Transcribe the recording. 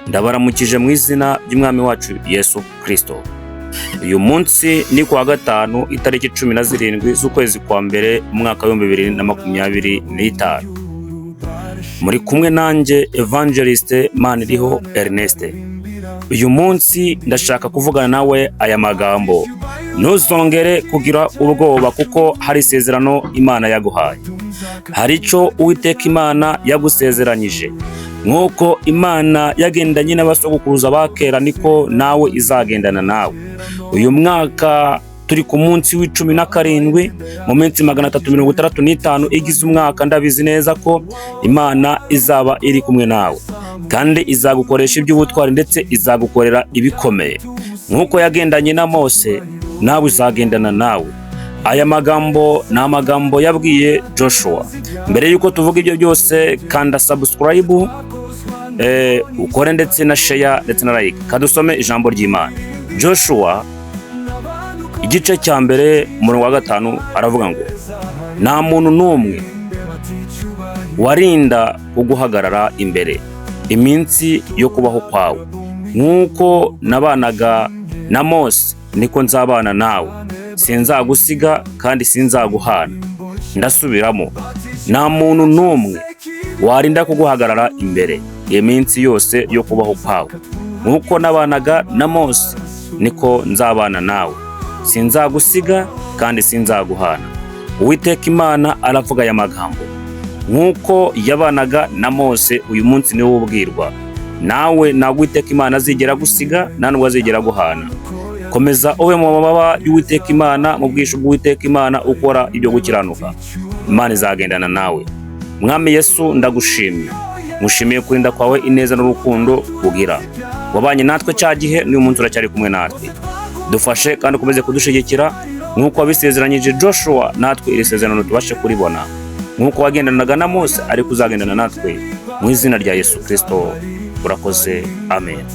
Ndabaramukije mu izina ry'Umwami wacu Yesu Kristo. Uyu munsi ni kuwa gatanu itariki 17 z'ukwezi kwa mbere umwaka wa 2025. Muri kumwe nanjye Evangeliste Maniriho Ernest. Uyu munsi ndashaka kuvugana nawe aya magambo. Ntuzongere kugira ubwoba kuko hari isezerano Imana yaguhaye. Hari icyo Uwiteka Imana yagusezeranyije. Nk'uko Imana yagendanye n'abasogokuruza bakera niko nawe izagendana nawe. Uyu mwaka turi ku munsi w'17 mu minsi 365 igize umwaka, ndabizi neza ko Imana izaba iri kumwe nawe kandi izagukoresha iby'ubutwari ndetse izagukorera ibikomeye. Nk'uko yagendanye na Mose, nawe izagendana nawe. Aya magambo ni amagambo yabwiye Joshua. Mbere yuko tuvuga ibyo byose, kanda subscribe, ukore ndetse na share ndetse na like. Kadusome ijambo ry'Imana. Joshua igice cya mbere umurongo wa 5 aravuga ngo nta muntu n'umwe warinda kuguhagarara imbere iminsi yo kubaho kwawe. Nk'uko nabanaga na Mose niko nzabana nawe, sinzagusiga kandi sinzaguhana. Ndasubiramo, nta muntu n'umwe warinda kuguhagarara imbere iminsi yose yo kubaho kwawe. Nk'uko nabanaga na Mose niko nzabana nawe, sinzagusiga kandi sinzaguhana. Uwiteka Imana aravuga aya magambo. Nk'uko yabanaga na Mose, uyu munsi niwo ubwirwa. Nawe ntabwo Uwiteka Imana azigera gusiga, nta nubwo azigera guhana. Komeza ube mu mababa y'Uwiteka Imana, mu bwisho bw'Uwiteka Imana, ukora ibyo gukiranuka. Imana izagendana nawe. Mwami Yesu, ndagushimiye. Mushimiye kurinda kwawe, ineza n'urukundo ugira. Wabanye natwe cya gihe, n'uyu munsi uracyari kumwe natwe. Dufashe kandi ukomeze kudushigikira nk'uko wabisezeranyije Joshua, natwe iri sezerano tubashe kuribona. Nk'uko wagendanaga na Mose ariko uzagendana natwe, mu izina rya Yesu Kristo urakoze. Amen.